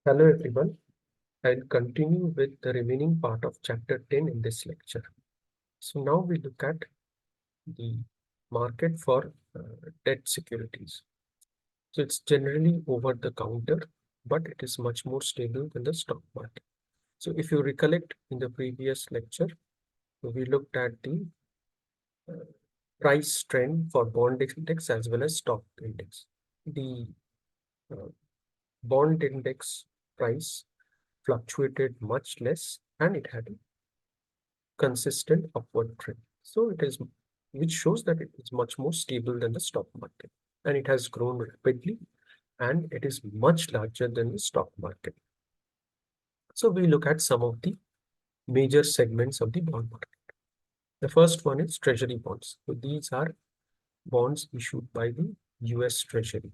Hello everyone. I'll continue with the remaining part of chapter 10 in this lecture. So now we look at the market for debt securities. So it's generally over the counter, but it is much more stable than the stock market. So if you recollect in the previous lecture, we looked at the uh, price trend for bond index as well as stock index. The uh, bond index price fluctuated much less and it had a consistent upward trend. So it is, which shows that it is much more stable than the stock market. And it has grown rapidly and it is much larger than the stock market. So we look at some of the major segments of the bond market. The first one is treasury bonds. So these are bonds issued by the US Treasury.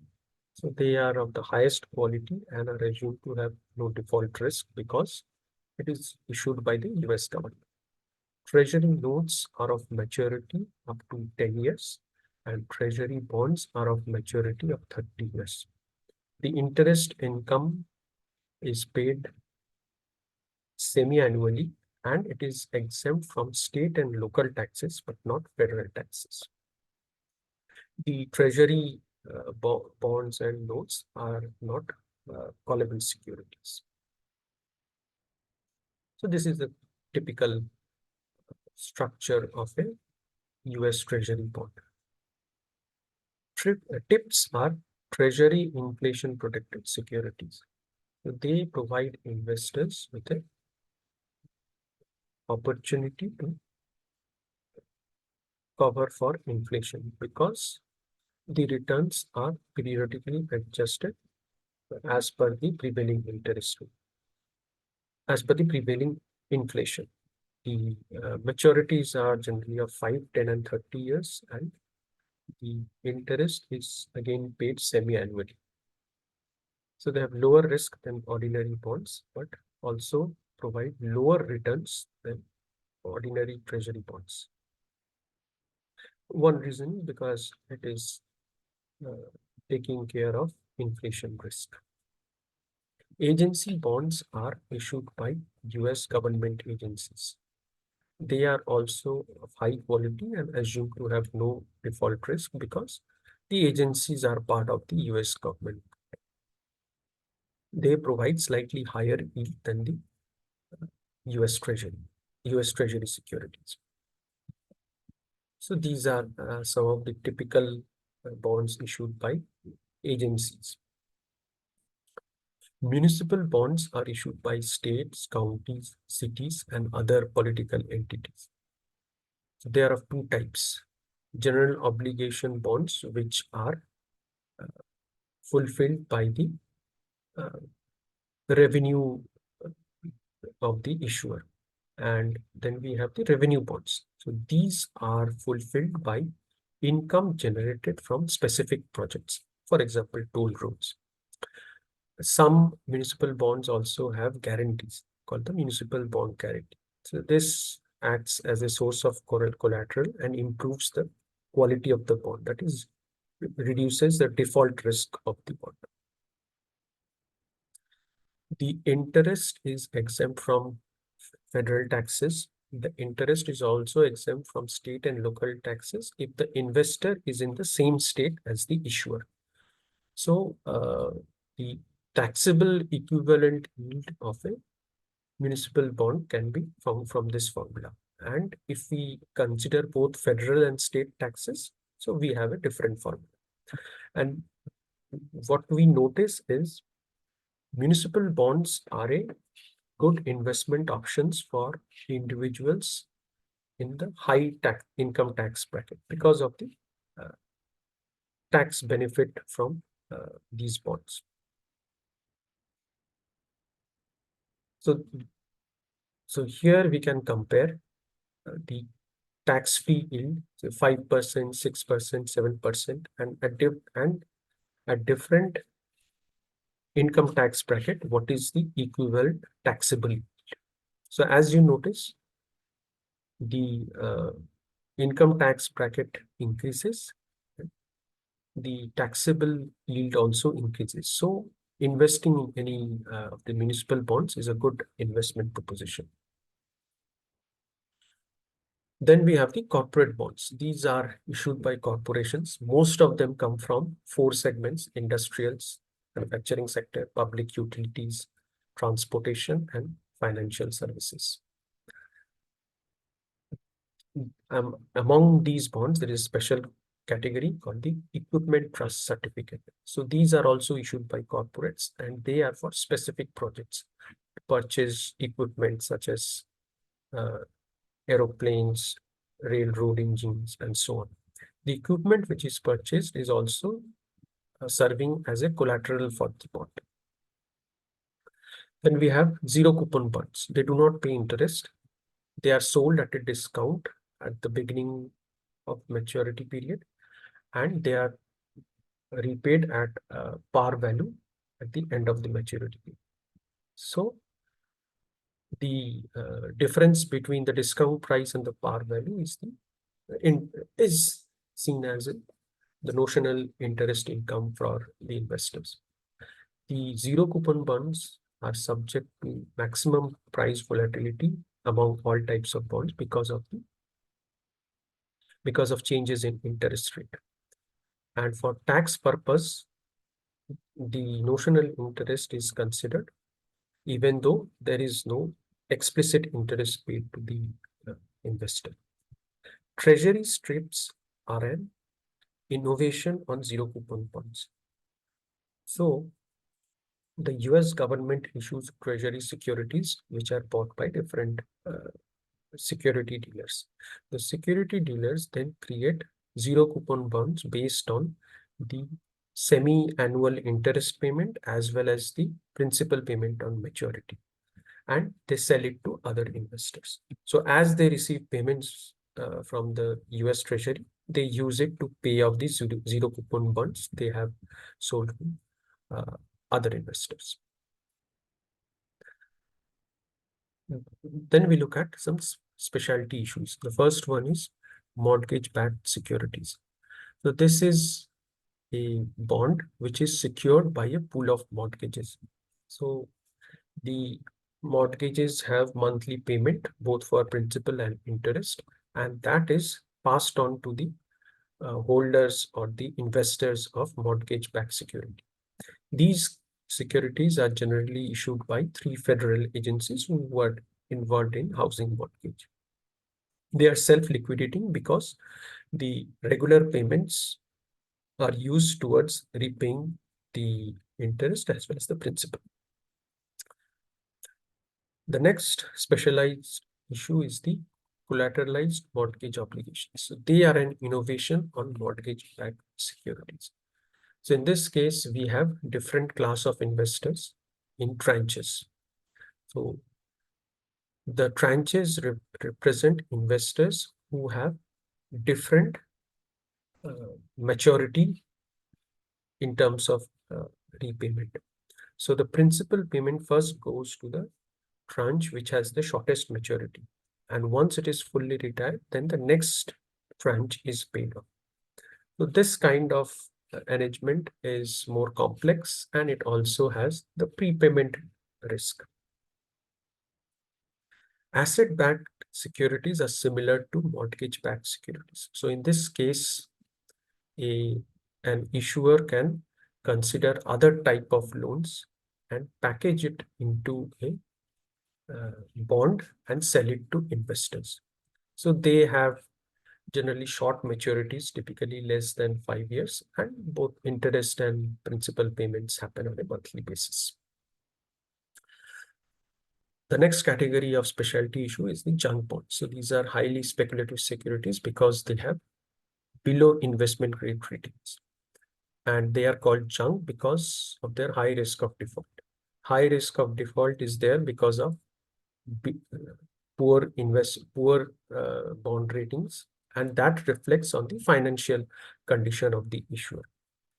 So they are of the highest quality and are assumed to have no default risk because it is issued by the US government. Treasury notes are of maturity up to 10 years and treasury bonds are of maturity of 30 years. The interest income is paid semi-annually and it is exempt from state and local taxes but not federal taxes. The treasury bonds and notes are not callable securities. So this is the typical structure of a US Treasury bond. Tips are treasury inflation protected securities. So they provide investors with an opportunity to cover for inflation because the returns are periodically adjusted as per the prevailing interest rate, as per the prevailing inflation. The maturities are generally of 5, 10, and 30 years, and the interest is again paid semi-annually. So they have lower risk than ordinary bonds, but also provide lower returns than ordinary treasury bonds. One reason is because it is uh, taking care of inflation risk. Agency bonds are issued by US government agencies. They are also of high quality and assumed to have no default risk because the agencies are part of the US government. They provide slightly higher yield than the US Treasury securities. So these are some of the typical bonds issued by agencies. Municipal bonds are issued by states, counties, cities, and other political entities. So they are of two types. General obligation bonds, which are uh, fulfilled by the uh, revenue of the issuer. And then we have the revenue bonds. So these are fulfilled by income generated from specific projects. For example, toll roads. Some municipal bonds also have guarantees called the municipal bond guarantee. So this acts as a source of collateral and improves the quality of the bond. That is, reduces the default risk of the bond. The interest is exempt from federal taxes. The interest is also exempt from state and local taxes if the investor is in the same state as the issuer. So the taxable equivalent yield of a municipal bond can be found from this formula. And if we consider both federal and state taxes, so we have a different formula. And what we notice is municipal bonds are a good investment options for individuals in the high income tax bracket because of the uh, tax benefit from these bonds. So, so here we can compare the tax-free yield, so 5%, 6%, 7%, and at different income tax bracket, what is the equivalent taxable yield? So as you notice, the income tax bracket increases, the taxable yield also increases. So investing in any of the municipal bonds is a good investment proposition. Then we have the corporate bonds. These are issued by corporations. Most of them come from four segments: industrials, manufacturing sector, public utilities, transportation, and financial services. Among these bonds, there is a special category called the equipment trust certificate. So these are also issued by corporates, and they are for specific projects to purchase equipment such as uh, aeroplanes, railroad engines, and so on. The equipment which is purchased is also serving as a collateral for the bond. Then we have zero coupon bonds. They do not pay interest. They are sold at a discount at the beginning of maturity period, and they are repaid at par value at the end of the maturity period. So the difference between the discount price and the par value is seen as the notional interest income for the investors. The zero coupon bonds are subject to maximum price volatility among all types of bonds because of changes in interest rate. And for tax purpose, the notional interest is considered even though there is no explicit interest paid to the investor. Treasury strips are an innovation on zero coupon bonds. So the US government issues treasury securities which are bought by different security dealers. The security dealers then create zero coupon bonds based on the semi-annual interest payment as well as the principal payment on maturity, and they sell it to other investors. So as they receive payments from the US Treasury, they use it to pay off the zero coupon bonds they have sold to other investors. Then we look at some specialty issues. The first one is mortgage-backed securities. So this is a bond which is secured by a pool of mortgages. So the mortgages have monthly payment both for principal and interest, and that is passed on to the holders or the investors of mortgage-backed security. These securities are generally issued by three federal agencies who were involved in housing mortgage. They are self-liquidating because the regular payments are used towards repaying the interest as well as the principal. The next specialized issue is the collateralized mortgage obligations. So they are an innovation on mortgage-backed securities. So in this case, we have different class of investors in tranches. So the tranches represent investors who have different maturity in terms of repayment. So the principal payment first goes to the tranche which has the shortest maturity. And once it is fully retired, then the next tranche is paid off. So this kind of arrangement is more complex, and it also has the prepayment risk. Asset-backed securities are similar to mortgage-backed securities. So in this case, an issuer can consider other type of loans and package it into a bond and sell it to investors. So they have generally short maturities, typically less than 5 years, and both interest and principal payments happen on a monthly basis. The next category of specialty issue is the junk bonds. So these are highly speculative securities because they have below investment grade ratings. And they are called junk because of their high risk of default. High risk of default is there because of poor bond ratings, and that reflects on the financial condition of the issuer.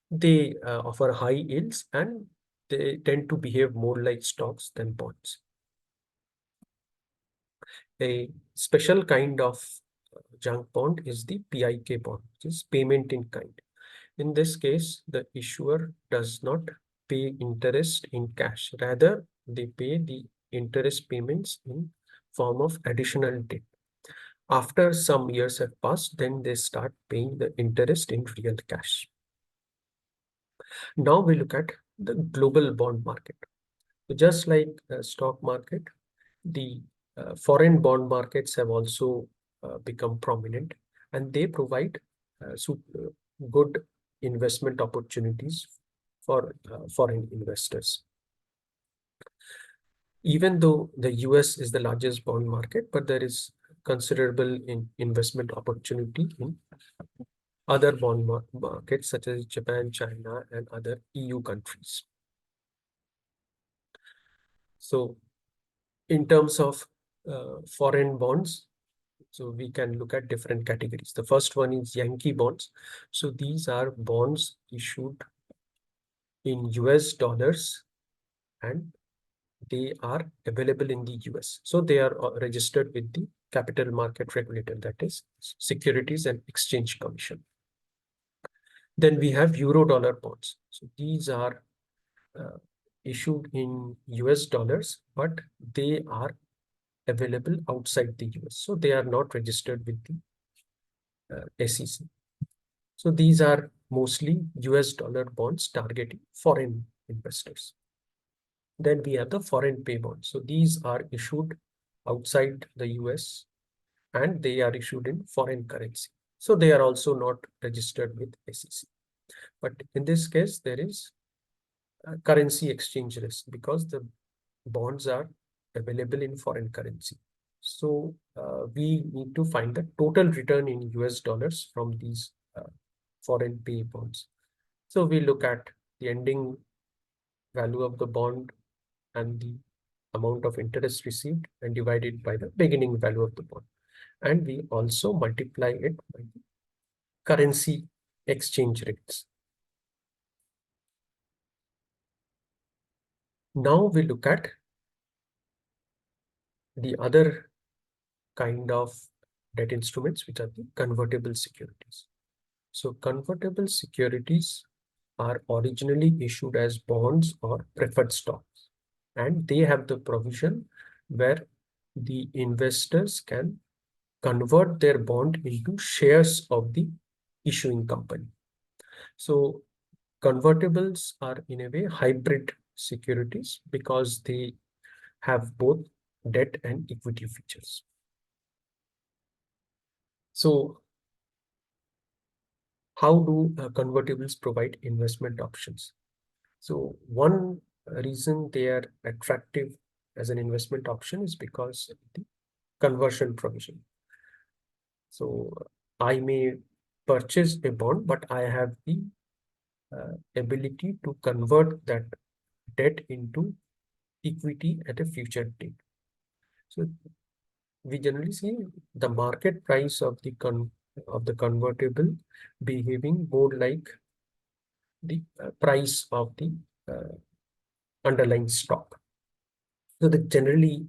They offer high yields and they tend to behave more like stocks than bonds. A special kind of junk bond is the PIK bond, which is payment in kind. In this case, the issuer does not pay interest in cash. Rather, they pay the interest payments in form of additional debt. After some years have passed, then they start paying the interest in real cash. Now we look at the global bond market. Just like the stock market, the foreign bond markets have also become prominent, and they provide good investment opportunities for foreign investors. Even though the US is the largest bond market, but there is considerable investment opportunity in other bond markets such as Japan, China, and other EU countries. So in terms of foreign bonds, so we can look at different categories. The first one is Yankee bonds. So these are bonds issued in US dollars, and they are available in the US. So they are registered with the capital market regulator, that is Securities and Exchange Commission. Then we have euro dollar bonds. So these are issued in US dollars, but they are available outside the US. So they are not registered with the SEC. So these are mostly US dollar bonds targeting foreign investors. Then we have the foreign pay bonds. So these are issued outside the US and they are issued in foreign currency. So they are also not registered with SEC. But in this case, there is a currency exchange risk because the bonds are available in foreign currency. So we need to find the total return in US dollars from these foreign pay bonds. So we look at the ending value of the bond and the amount of interest received and divide it by the beginning value of the bond. And we also multiply it by the currency exchange rates. Now we look at the other kind of debt instruments, which are the convertible securities. So convertible securities are originally issued as bonds or preferred stocks, and they have the provision where the investors can convert their bond into shares of the issuing company. So convertibles are in a way hybrid securities because they have both debt and equity features. So how do convertibles provide investment options? So one reason they are attractive as an investment option is because of the conversion provision. So I may purchase a bond, but I have the ability to convert that debt into equity at a future date. So we generally see the market price of the convertible behaving more like the price of the underlying stock. So they generally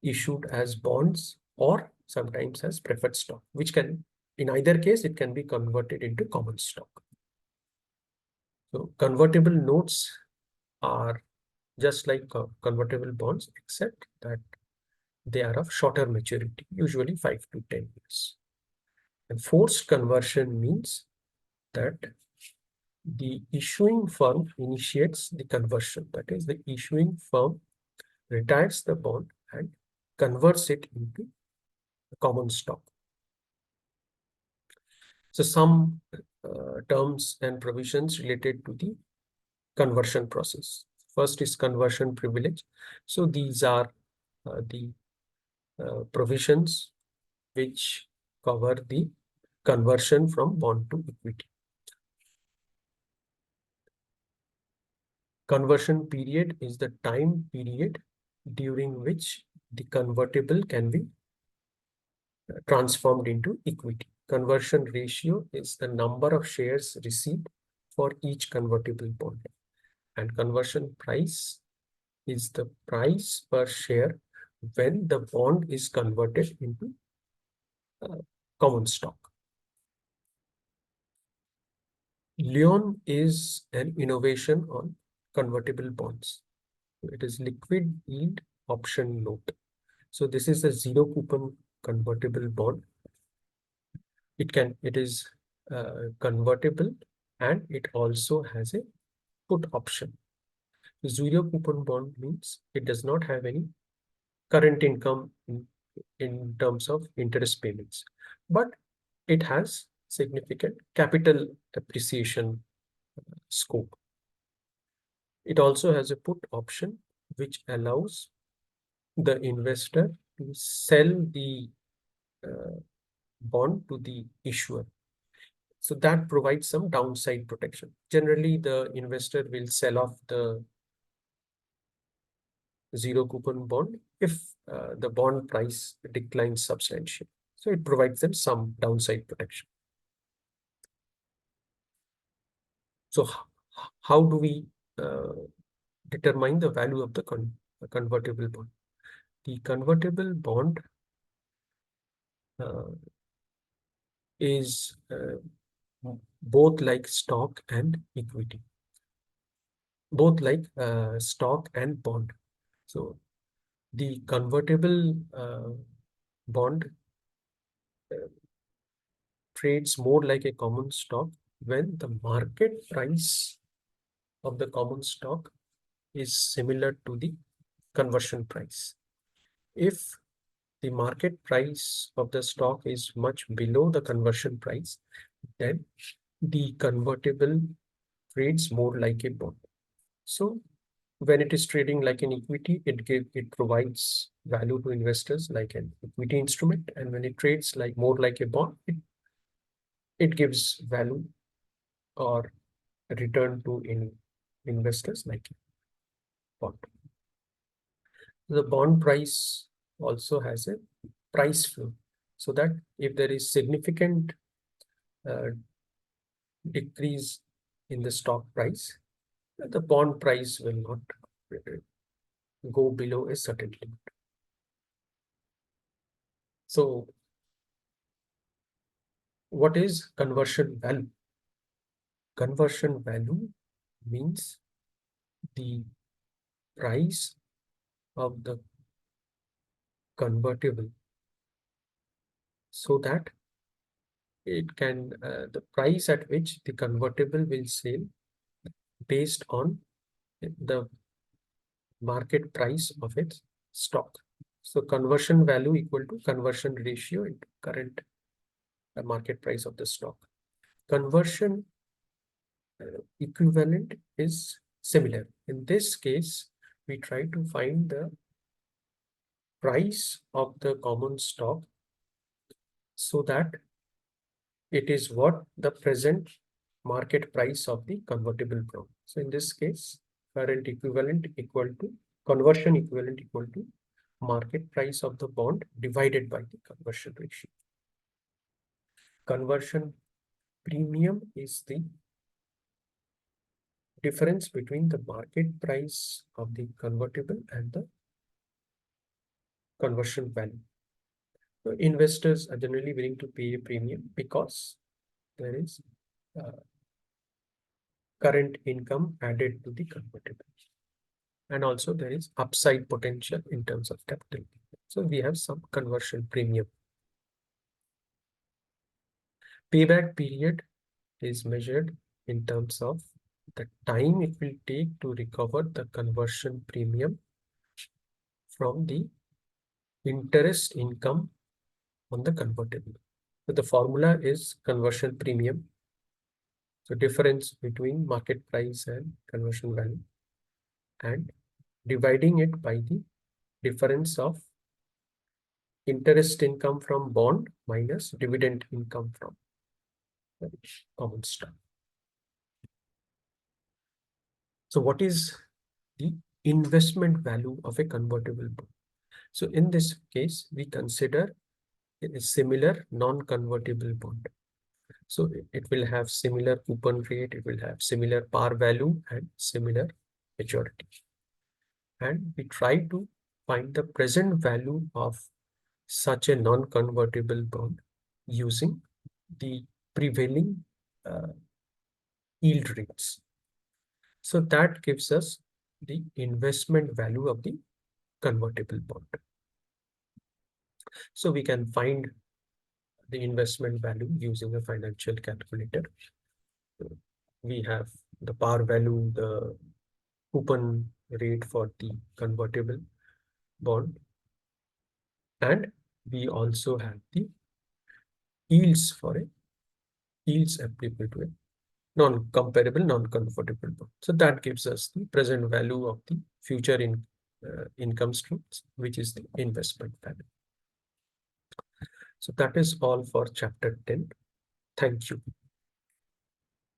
issued as bonds or sometimes as preferred stock, which can, in either case, it can be converted into common stock. So convertible notes are just like convertible bonds, except that they are of shorter maturity, usually 5 to 10 years. And forced conversion means that the issuing firm initiates the conversion. That is, the issuing firm retires the bond and converts it into common stock. So some terms and provisions related to the conversion process. First is conversion privilege. So these are the provisions which cover the conversion from bond to equity. Conversion period is the time period during which the convertible can be transformed into equity. Conversion ratio is the number of shares received for each convertible bond. And conversion price is the price per share when the bond is converted into common stock. Leon is an innovation on convertible bonds. It is liquid yield option note. So this is a zero coupon convertible bond. It is convertible, and it also has a put option. Zero coupon bond means it does not have any current income in terms of interest payments, but it has significant capital appreciation scope. It also has a put option which allows the investor to sell the uh, bond to the issuer. So that provides some downside protection. Generally, the investor will sell off the zero coupon bond if the bond price declines substantially. So it provides them some downside protection. So how do we uh, determine the value of the convertible bond? The convertible bond uh, is both like stock and equity, both like stock and bond. So the convertible bond uh, trades more like a common stock when the market price of the common stock is similar to the conversion price. If the market price of the stock is much below the conversion price, then the convertible trades more like a bond. So when it is trading like an equity, it provides value to investors like an equity instrument, and when it trades like more like a bond, it gives value or return to investors like a bond. The bond price also has a price floor, so that if there is significant uh, decrease in the stock price, the bond price will not go below a certain limit. So what is conversion value? Conversion value means the price of the convertible, so that it can the price at which the convertible will sell based on the market price of its stock. So conversion value equal to conversion ratio into current market price of the stock. Conversion equivalent is similar. In this case, we try to find the price of the common stock so that it is what the present market price of the convertible bond. So in this case, current equivalent equal to conversion equivalent equal to market price of the bond divided by the conversion ratio. Conversion premium is the difference between the market price of the convertible and the conversion value. So investors are generally willing to pay a premium because there is current income added to the convertible. And also there is upside potential in terms of capital. So we have some conversion premium. Payback period is measured in terms of the time it will take to recover the conversion premium from the interest income on the convertible. So the formula is conversion premium. So difference between market price and conversion value, and dividing it by the difference of interest income from bond minus dividend income from the common stock. So what is the investment value of a convertible bond? So in this case, we consider a similar non-convertible bond. So it will have similar coupon rate, it will have similar par value and similar maturity. And we try to find the present value of such a non-convertible bond using the prevailing yield rates. So that gives us the investment value of the convertible bond. So we can find the investment value using a financial calculator. We have the par value, the coupon rate for the convertible bond, and we also have the yields applicable to a non-comparable, non-convertible bond. So that gives us the present value of the future income streams, which is the investment value. So that is all for chapter 10. Thank you.